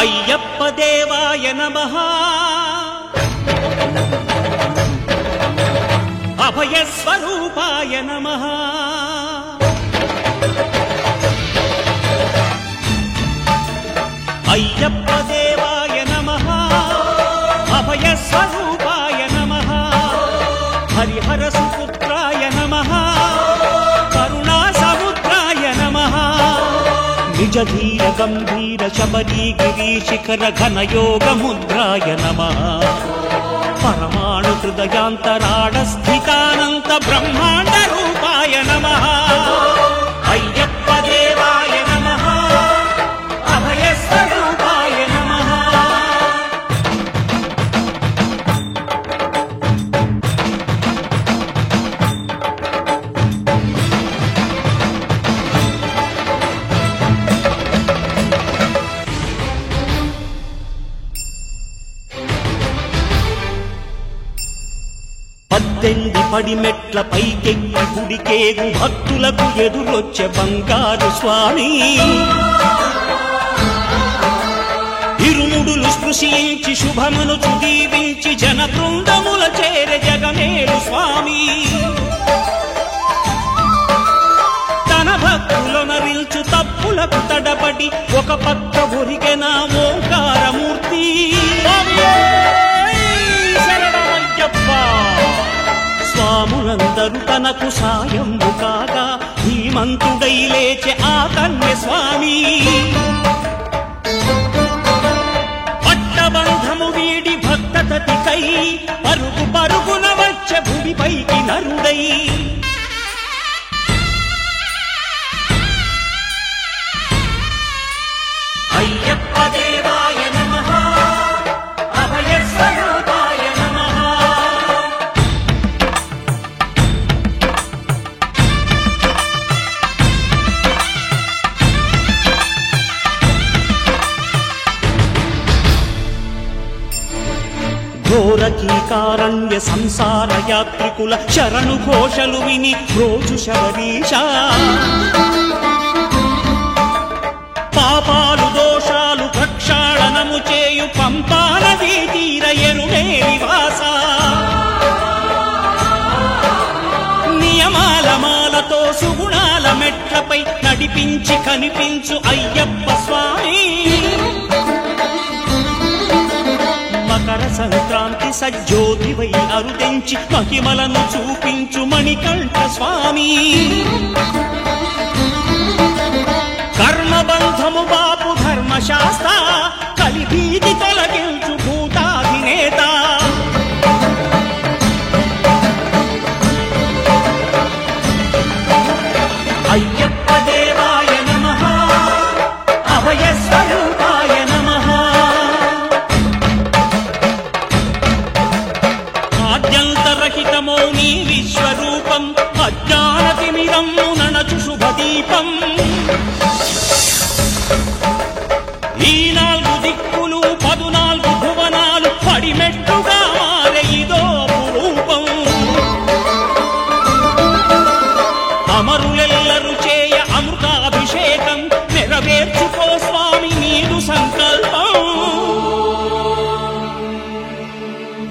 అయ్యప్ప దేవాయ నమః అభయ స్వరూపాయ నమః అయ్యప్ప దేవాయ నమః అభయ స్వరూపాయ నమః హరిహర సుపుత్రాయ నమః కరుణా సముద్రాయ నమః నిజ ధీర గంభీర శబరీ గిరి శిఖర ఘన యోగ ముద్రాయ నమః పరమాణు హృదయాంతరాడ స్థితానంత బ్రహ్మాండ రూపాయ నమః అయ్యప్ప దేవాయ నమః అభయ స్వరూపాయ నమః పద్దెనిమిది పడిమెట్ల పైకెక్కి గుడికేగు భక్తులకు ఎదురొచ్చే బంగారు స్వామి ఇరుముడులు స్పృశించి శుభమును దీవించి జన బృందముల చేరే జగమేలు స్వామి తన భక్తులొనరిల్చు తప్పులకు తడబడి ఒక పక్క ఒరిగెన ఓంకారమూర్తి స్వాములందరూ తనకు సాయంబు కాగా ధీమంతుడై లేచే ఆ కన్య స్వామి పట్టబంధము వీడి భక్తతతికై పరుగు పరుగున వచ్చే భూమిపైకి నరుడై అయ్యప్ప దేవాయ నమః అభయ స్వరూపాయ నమః ఘోరకీకారణ్య సంసార యాత్రికుల శరణు ఘోషలు విని రోజు శబరీశ పాపాలు దోషాలు ప్రక్షాళనము చేయు పంపా నదీ తీర ఎరుడే నివాస నియమాల మాలతో సుగుణాల మెట్లపై నడిపించి కనిపించు అయ్యప్ప స్వామి మకర సంక్రాంతి సజ్జోతివై అరుదించి మహిమలను చూపించు మణికంఠ స్వామి కర్మబంధము బాపు ధర్మశాస్త్ర కలిభీతి తొలగించు భూతాధినేత అయ్యప్ప దేవాయ నమః అభయ స్వరూపాయ నమః ఆద్యంతరహితమో నీ విశ్వరూపం అజ్ఞానతిమిరము నణచు శుభదీపం ఈ 4 దిక్కులు 14 భువనాలు పడిమెట్టుగా మారే ఇదో అపురూపం అమరులెల్లరు చేయ అమృతాభిషేకం నెరవేర్చుకో స్వామి నీదు సంకల్పం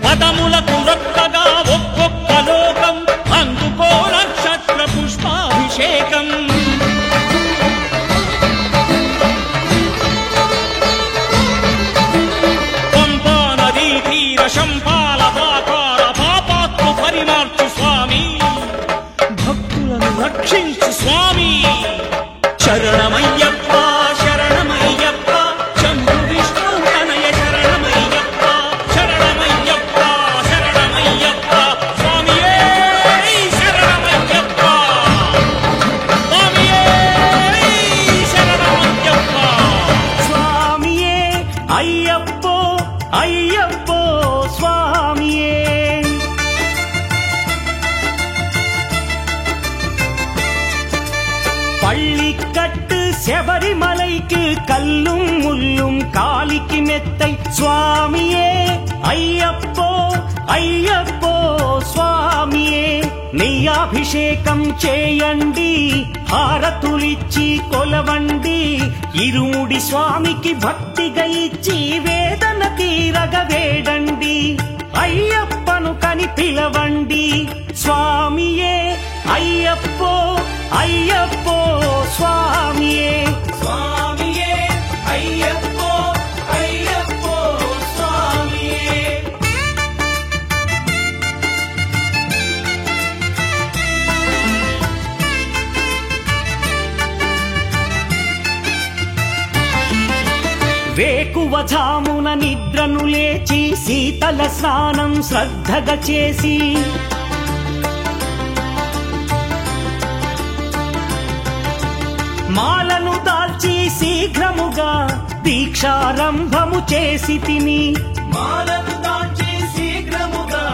పదములకు రొక్కగా ఒక్కొక్క లోకం అందుకో నక్షత్ర పుష్పాభిషేకం పంపా నదీ తీర శంపాల దాకార పాపాత్మ పరిమార్చు స్వామి భక్తులను రక్షించు స్వామి శరణమయ్యప్ప శరణమయ్యప్ప శంభు విష్ణు తనయ శరణమయ్యప్ప శరణమయ్యప్ప శరణమయ్యప్ప స్వామియే శరణమయ్యప్ప స్వామియే శరణమయ్యప్ప స్వామియే అయ్యప్పో అయ్యప్పో స్వామియే பள்ளிக்கட்டு செபரிமலைக்கு கல்லும் முள்ளும் காலிக்கு மெத்தை சுவாமியே ஐயப்போ ஐயப்போ சுவாமியே నెయ్యాభిషేకం చేయండి, హారతులిచ్చి కొలవండి, ఇరుముడి స్వామికి భక్తిగా ఇచ్చి వేదన తీరగ వేడండి, అయ్యప్పను కని పిలవండి, స్వామియే అయ్యప్పో అయ్యప్పో స్వామియే స్వామియే అయ్యప్పో అయ్యప్పో స్వామియే. వేకువజామున నిద్రను లేచి శీతల స్నానం శ్రద్ధగా చేసి మాలను దాల్చి శీఘ్రముగా దీక్షారంభము చేసి తిని మాలను దాల్చి శీఘ్రముగా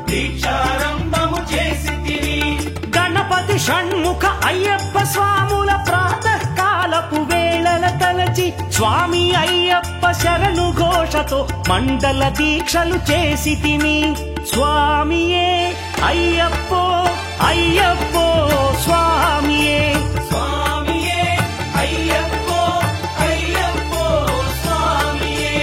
దీక్షారంభము చేసి తిని గణపతి షణ్ముఖ అయ్యప్ప స్వాముల ప్రాతకాలపు వేళల తలచి స్వామి అయ్యప్ప శరణు ఘోషతో మండల దీక్షలు చేసి తిని స్వామియే అయ్యప్పో అయ్యప్పో స్వామియే స్వామియే అయ్యప్పో అయ్యప్పో స్వామియే.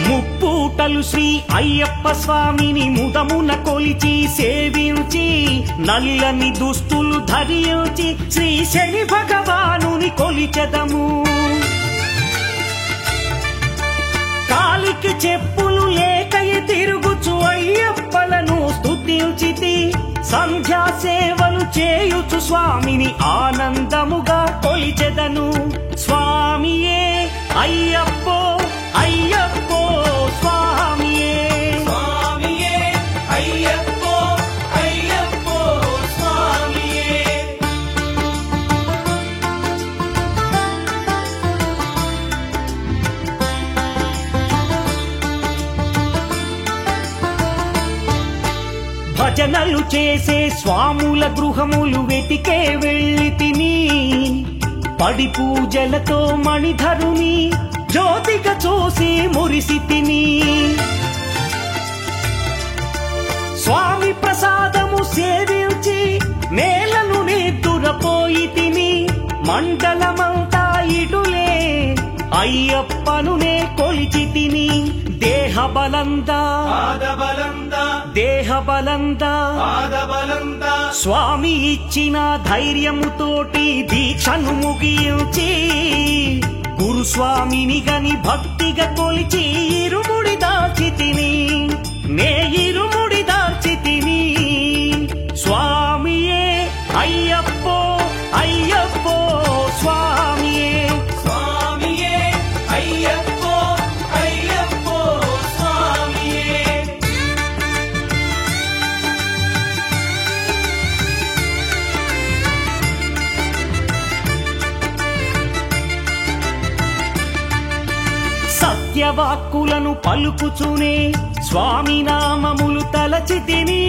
ముప్పూటలు శ్రీ అయ్యప్ప స్వామిని ముదమున కొలిచి సేవించి నల్లని దుస్తులు ధరించి శ్రీ శని భగవానుని కొలిచెదము. కాలికి చెప్పులు లేకయ తిరుగుచు అయ్యప్పలను స్తుతించితి, సంధ్యా సేవలు చేయుచు స్వామిని ఆనందముగా కొలిచెదను. స్వామియే అయ్యప్పో అయ్యప్పో స్వామియే స్వామియే అయ్యప్పో అయ్యప్పో స్వామియే. భజనలు చేసే స్వాముల గృహములు వెతికే వెళ్ళి తిని పడి పూజలతో మణిధరుని జ్యోతిగా చూసి మురిసి తిని స్వామి ప్రసాదము సేవించి నేలను నిద్దురపోయి తిని మండలమంతా ఇటులే అయ్యప్పనునే కొలిచి తిని దేహబలందా దేహబలందా స్వామి ఇచ్చిన ధైర్యముతోటి దీక్షను ముగించి గురుస్వామిని గని భక్తిగా కొలిచి ఇరుముడి దాల్చి తిని నే ఇరుముడి దాల్చి తిని స్వామియే అయ్యప్పో అయ్యప్పో స్వామియే స్వామియే అయ్యప్పో అయ్యప్పో స్వామియే. సత్యవాక్కులను పలుకుచునే స్వామి నామములు తలచి తిని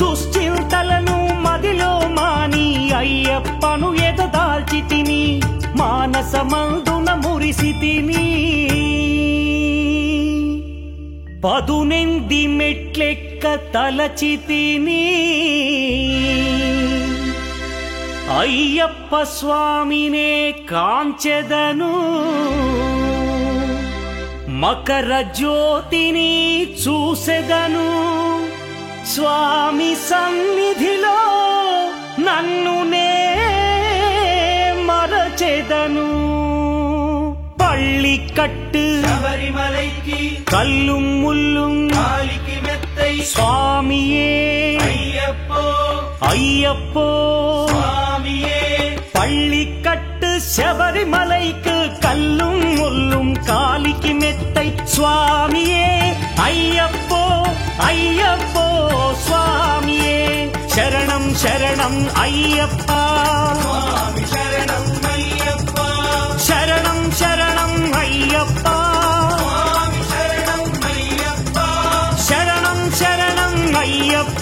దుశ్చింతలను మదిలో మాని అయ్యప్పను ఎదదాల్చి తిని మానసమందున మురిసి తిని పదునెంది మెట్లెక్క తలచి తిని అయ్యప్ప స్వామినే కాంచెదను మకర జ్యోతిని చూసెదను స్వామి సన్నిధిలో నన్ను నే మరచెదను పళ్ళి కట్టు శబరిమలైకి కల్లుం ముల్లుం కాలికి మెత్తై స్వామియే అయ్యప్పో అయ్యప్పో స్వామియే பள்ளி கட்டு శబరిమలైக்கு கல்லும் முள்ளும் காலிக்கு மெத்தை சுவாமியே ஐயப்போ ஐயப்போ சுவாமியே சரணம் சரணம் ஐயப்பா స్వామి శరణం అయ్యప్ప சரணம் சரணம் ஐயப்பா స్వామి శరణం అయ్యప్ప சரணம் சரணம் ஐயப்பா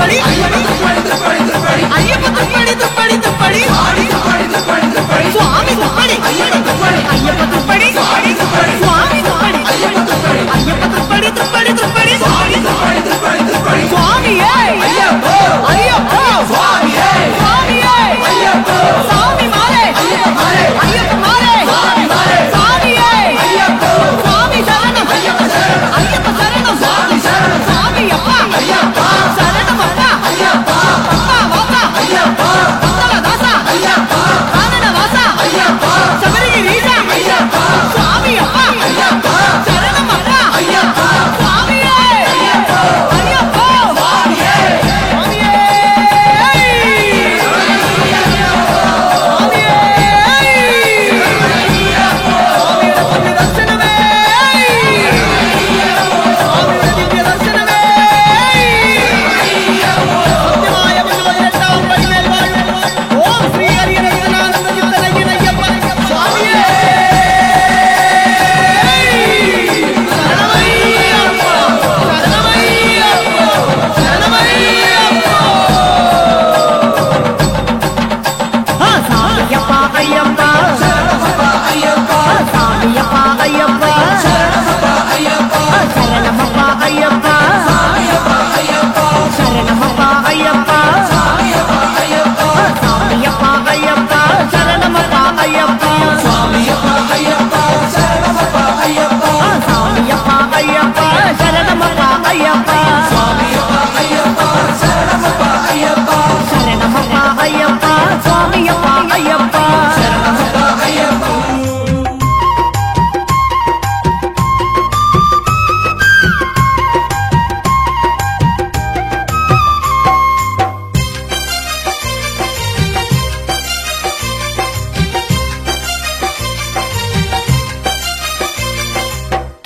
తుప్పడి అయ్యప్ప తుప్పడి తుప్పడి తుప్పడి స్వామి తుప్పడి అయ్యప్ప తుప్పడి స్వామి తుప్పడి అయ్యప్ప తుప్పడి తుప్పడి తుప్పడి స్వామి అయ్యప్ప స్వామి అయ్యప్ప స్వామి మారే అయ్యప్ప మారే స్వామి స్వామి శరణం అయ్యప్ప శరణం స్వామి అయ్యప్ప శరణమప్ప అప్ప వాస పందల దాస కానన వాస శబరిగిరీశ స్వామి అప్ప శరణమప్ప స్వామి అయ్యప్ప స్వామి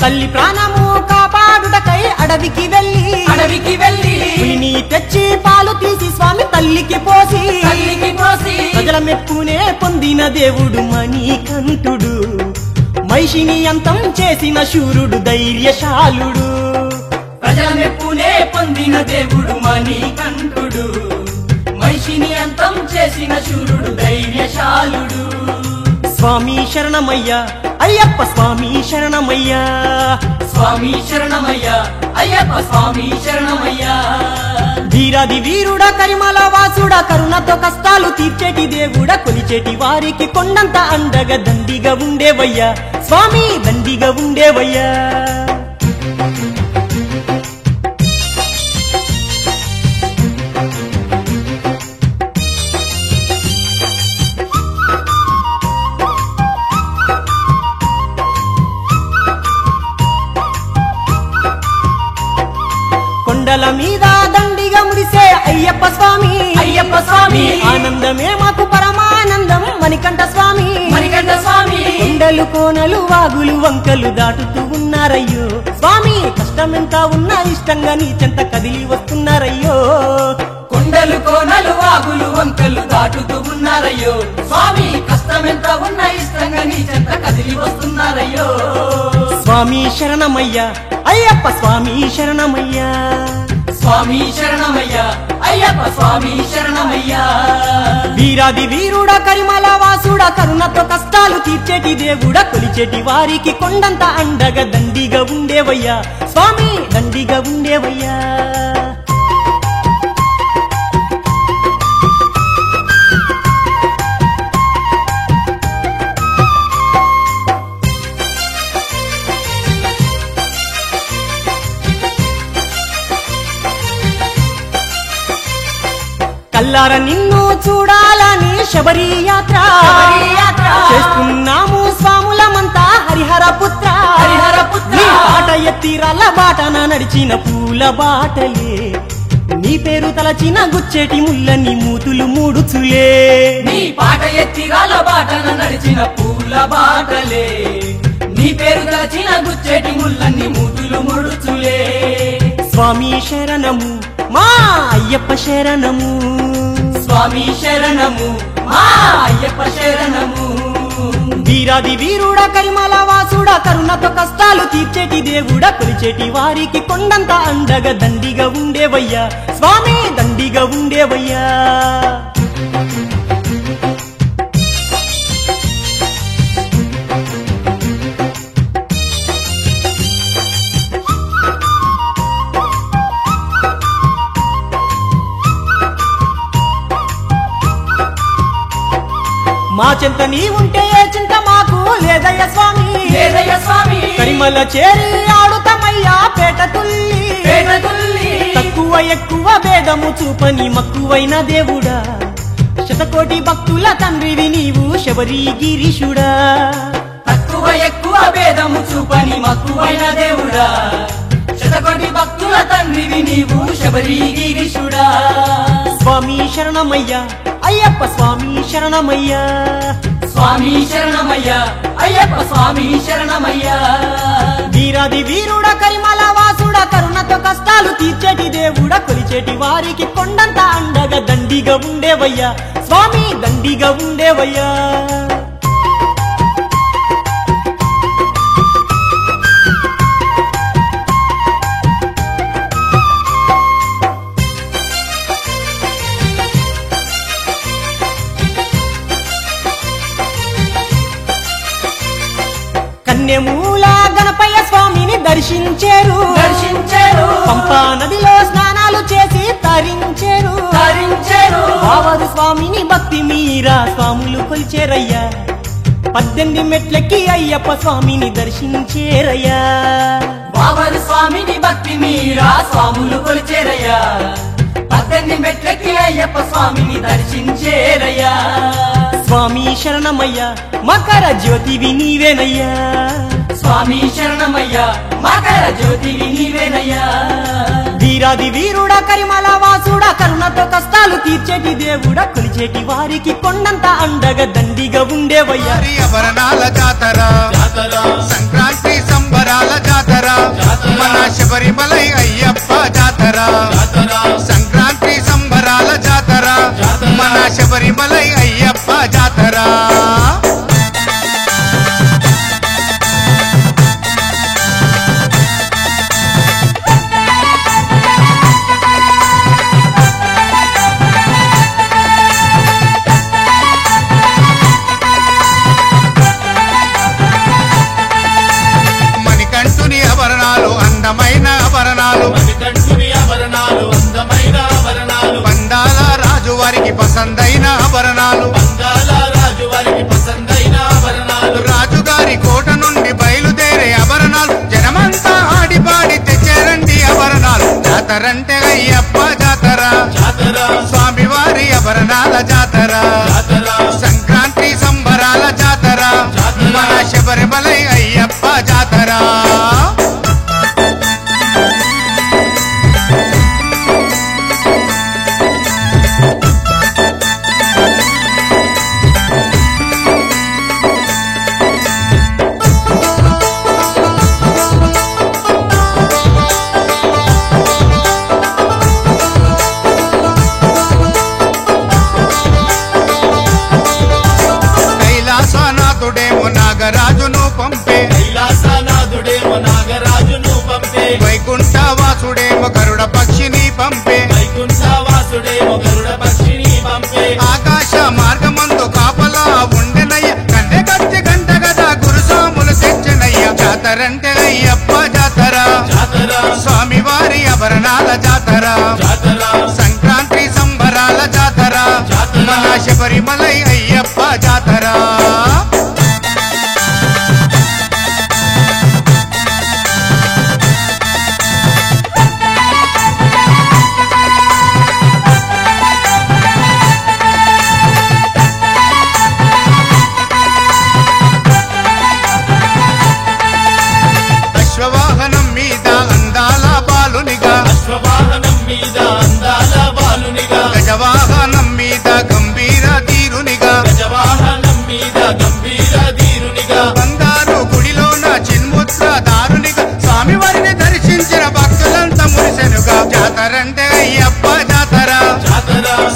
తల్లి ప్రాణము కాపాడుటకై అడవికి వెళ్ళి పులిని తెచ్చి పాలు తీసి స్వామి తల్లికి పోసి ప్రజల మెప్పునే పొందిన దేవుడు మణికంఠుడు మహిషిని అంతం చేసిన శూరుడు ధైర్యశాలుడు ప్రజల మెప్పునే పొందిన దేవుడు మణికంఠుడు మహిషిని అంతం చేసిన శూరుడు ధైర్యశాలుడు స్వామి శరణమయ్యా అయ్యప్ప స్వామి శరణమయ్యా స్వామి శరణమయ్యా అయ్యప్ప స్వామి శరణమయ్యా వీరాది వీరుడా కరిమల వాసుడా కరుణతో కష్టాలు తీర్చేటి దేవుడా కొలిచేటి వారికి కొండంత అండగా దండిగా ఉండేవయ్యా స్వామి దండిగా ఉండేవయ్యా కొండల మీద దండిగా ముడిసే అయ్యప్ప స్వామి ఆనందమే మాకు పరమానందం మణికంఠ స్వామి కొండలు కోనలు వాగులు వంకలు దాటుతూ ఉన్నారయ్యో స్వామి కష్టమెంత ఉన్నా ఇష్టంగా నీ చెంత కదిలి వస్తున్నారయ్యో కొండలు కోనలు వాగులు వంకలు దాటుతూ ఉన్నారయ్యో స్వామి కష్టమెంత ఉన్నా ఇష్టంగా నీ చెంత కదిలి వస్తున్నారయ్యో స్వామి శరణమయ్యా అయ్యప్ప స్వామి శరణమయ్యా స్వామి శరణమయ్యా అయ్యప్ప స్వామి శరణమయ్యా వీరాది వీరుడా కరిమల వాసుడా కరుణతో కష్టాలు తీర్చేటి దేవుడా కొలిచేటి వారికి కొండంత అండగా దండిగా ఉండేవయ్యా స్వామి దండిగా ఉండేవయ్యా కల్లార నిన్ను చూడాలని శబరి యాత్ర చేస్తున్నాము స్వాములమంతా హరిహర పుత్ర నీ బాట ఎత్తిరాల బాటన నడిచిన పూల బాటలే నీ పేరు తలచిన గుచ్చేటి ముళ్ళని మూతులు మూడుచులే నీ పాట ఎత్తిరాల బాటన నడిచిన పూల బాటలే నీ పేరు తలచిన గుచ్చేటి ముళ్ళని మూతులు ముడుచులే స్వామి శరణము మా అయ్యప్ప శరణము స్వామి శరణము మా అయ్యప్ప శరణము వీరాది వీరుడా కరిమల వాసుడా కరుణతో కష్టాలు తీర్చేటి దేవుడా కొలిచేటి వారికి కొండంత అండగా దండిగా ఉండేవయ్యా స్వామి దండిగా ఉండేవయ్యా మా చింత నీ ఉంటే ఏ చింత మాకు లేదయ్య స్వామి లేదయ్య స్వామి కరిమల చేరి ఆడుతమయ్యా పేట తుల్లి పేట తుల్లి తక్కువ ఎక్కువ భేదము చూపని మక్కువైన దేవుడా శతకోటి భక్తుల తండ్రివి నీవు శబరి గిరీషుడా తక్కువ ఎక్కువ భేదము చూపని మక్కువైన దేవుడా శతకోటి భక్తుల తండ్రివి నీవు శబరి గిరీషుడా స్వామి శరణమయ్యా అయ్యప్ప స్వామి శరణమయ్యా స్వామి శరణమయ్యా అయ్యప్ప స్వామి శరణమయ్యా వీరాది వీరుడా కరిమల వాసుడా కరుణతో కష్టాలు తీర్చేటి దేవుడా కొలిచేటి వారికి కొండంత అండగా దండిగా ఉండేవయ్యా స్వామి దండిగా ఉండేవయ్యా కన్యమూల గణపయ్య స్వామిని దర్శించారు పంపా నదిలో స్నానాలు చేసి తరించారు బావరు స్వామిని భక్తి మీరా స్వాములు కొలిచేరయ్యా 18 మెట్లకి అయ్యప్ప స్వామిని దర్శించేరయ్యా బావరు స్వామిని భక్తి మీరా స్వాములు కొలిచేరయ్యా 18 మెట్లకి అయ్యప్ప స్వామిని దర్శించేరయ్యా స్వామి శరణమయ్యా మకర జ్యోతివి నీవేనయ్యా స్వామి శరణమయ్యా మకర జ్యోతివి నీవేనయ్యా వీరాది వీరుడా కరిమల వాసుడా కరుణతో కష్టాలు తీర్చేటి దేవుడా కొలిచేటి వారికి కొండంత అండగా దండిగా ఉండేవయ్యా అభరణాల జాతర సంక్రాంతి సంబరాల జాతర మన శబరిమలై అయ్యప్ప జాతర సంక్రాంతి సంబరాల జాతర మన శబరిమలై అయ్యప్ప జాతర మణికంఠుని ఆభరణాలు అందమైన ఆభరణాలు పందాల రాజు వారికి పసందైన ఆభరణాలు రాజుగారి కోట నుండి బయలుదేరే ఆభరణాలు జనమంతా ఆడిపాడి తెచ్చారండి ఆభరణాలు జాతరంటే అయ్యప్ప జాతర స్వామివారి ఆభరణాల జాతర సంక్రాంతి సంబరాల జాతర మన శబరిమలై అయ్యప్ప జాతర నాగరాజును పంపే వైకుంఠవాసుడేమో గరుడ పక్షిని పంపే ఆకాశ మార్గమందు కాపలా ఉండెనయ్య కన్నె కత్తి గంట గదా గురుసాములు తెచ్చనయ్య జాతరంటే అయ్యప్ప జాతర స్వామివారి ఆభరణాల జాతర సంక్రాంతి సంబరాల జాతర మన శబరిమలై అయ్యప్ప జాతర అశ్వవాహనం మీద అందాల బాలునిగా గజవాహనం మీద గంభీర తీరునిగా బంగారు గుడిలోన చిన్ముద్ర దారునిగా స్వామివారిని దర్శించిన భక్తులంతా మురిసెనుగా జాతరంటే అయ్యప్ప జాతర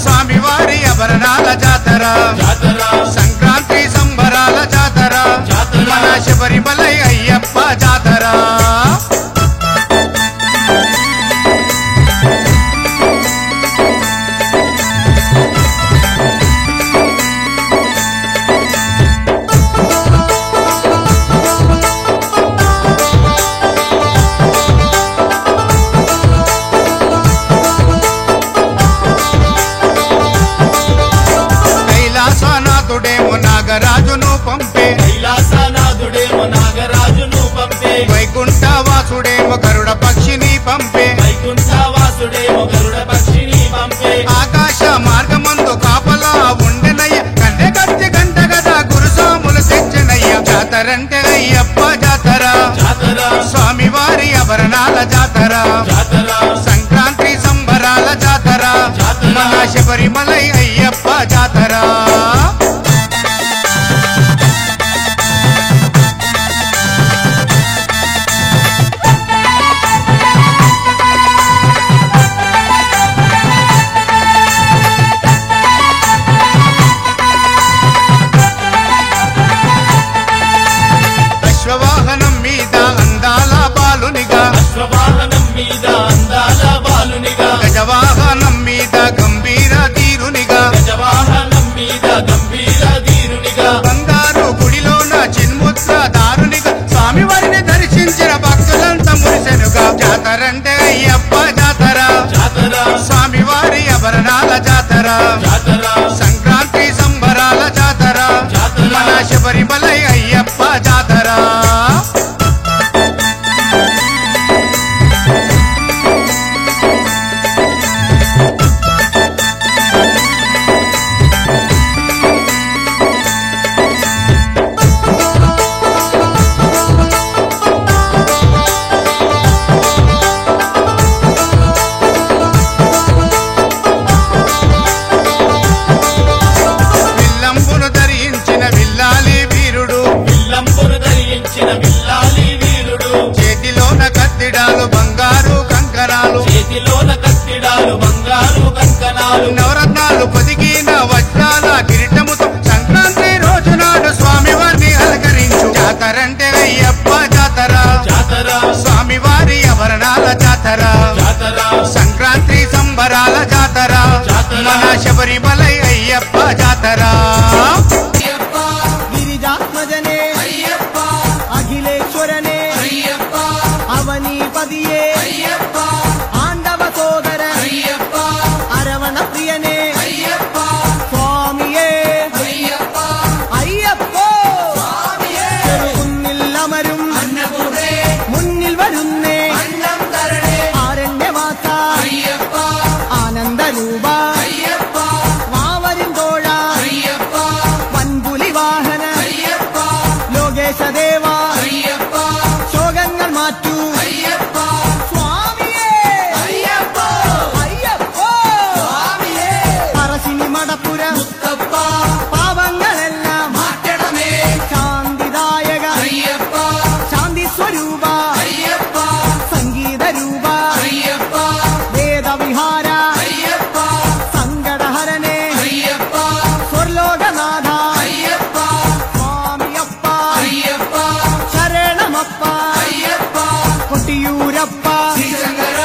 స్వామివారి ఆభరణాల జాతర సంక్రాంతి సంబరాల జాతర జాతరంటే అయ్యప్ప జాతర జాతర స్వామివారి ఆభరణాల జాతర జాతర సంక్రాంతి సంబరాల జాతర జాతర. మన శబరిమలై అయ్యప్ప జాతర అశ్వవాహనం మీద అందాల బాలునిగా అశ్వవాహనం మీద అందాల బాలునిగా గజవాహనం మీద గంభీర తీరునిగా గజవాహనం మీద గంభీర ధీరునిగా బంగారు గుడిలోన చిన్ముద్ర దారునిగా స్వామివారిని దర్శించిన భక్తులంతా మురిసెనుగా జాతరంటే అయ్యప్ప జాతర జాతర స్వామివారి ఆభరణాల జాతర జాతర సంక్రాంతి సంబరాల జాతర జాతర. మన శబరిమలై అయ్యప్ప జాతర విల్లంబును ధరించిన విల్లాలి వీరుడు విల్లంబును ధరించిన విల్లాలి వీరుడు చేతిలోన కత్తిడాలు బంగారు కంకణాలు చేతిలోన కత్తిడాలు బంగారు కంకణాలు నవరత్నాలు పొదిగిన వజ్రాల కిరీటముతో సంక్రాంతి రోజు నాడు స్వామివారిని అలంకరించు జాతరంటే అయ్యప్ప జాతర జాతర స్వామివారి ఆభరణాల జాతర జాతర సంక్రాంతి సంబరాల జాతర జాతర. మన శబరిమలై అయ్యప్ప జాతర అయ్యప్ప గిరిజాత్మజనే అయ్యప్ప అఖిలేశ్వరనే అయ్యప్ప అవనీపదియే అయ్యప్ప ఆండవ సోదర అయ్యప్ప అరవణ ప్రియనే అయ్యప్ప స్వామియే అయ్యప్ప അയ്യപ്പോ സ്വാമിയേ മുന്നില്ലമരും അന്നപൂർണേ മുന്നിൽ വരുന്നേ അന്നം തരണേ ആരണ്യവാസ അയ്യപ്പ ആനന്ദരൂപ അയ്യപ്പ വാവരിൻ തോഴ അയ്യപ്പ വൻപുലി വാഹന അയ്യപ്പ ലോകേശദേവ അയ്യപ്പ ശോകങ്ങൾ മാറ്റൂ അയ്യപ്പ സ്വാമിയേ അയ്യപ്പ അയ്യപ്പോ സ്വാമിയേ പറശ്ശിനി മടപ്പുരം മുത്തപ്പ പാവങ്ങളെല്ലാം മാറ്റണമേ ശാന്തിദായക അയ്യപ്പ ശാന്തി സ്വരൂപ അയ്യപ്പ സംഗീത രൂപ അയ്യപ്പ വേദവിഹാര അയ്യപ്പ സങ്കടഹരനെ അയ്യപ്പ സ്വർലോകനാഥ അയ്യപ്പ സ്വാമിയപ്പ അയ്യപ്പ ശരണമപ്പ അയ്യപ്പ കൊട്ടിയൂരപ്പ ശ്രീശങ്കര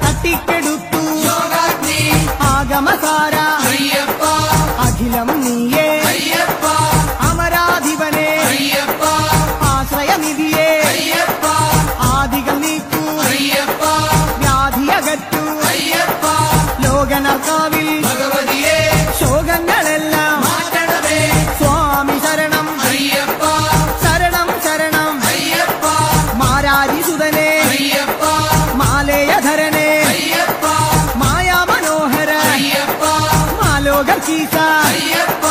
തട്ടിക്കെടുത്തു യോഗാഗ്നി ആഗമസാര അയ്യപ്പ അഖിലം നീയേ അയ്യപ്പ അമരാധിപനെ അയ്യപ്പ ആശ്രയനിധിയെ അയ്യപ്പ ആദികൾ നീക്കൂ അയ്യപ്പ വ്യാധിയകറ്റൂ അയ്യപ്പ ലോകനർക്കാവിൽ ഭഗവതിയെ ശോകങ്ങളെല്ലാം മാറ്റണമേ സ്വാമി ശരണം അയ്യപ്പ ശരണം ശരണം അയ്യപ്പ മാരാരിസുതനെ അയ്യപ്പ മാലേയധരനെ അയ്യപ്പ മായാ മനോഹര അയ്യപ്പ മാലോകർക്കീസ അയ്യപ്പ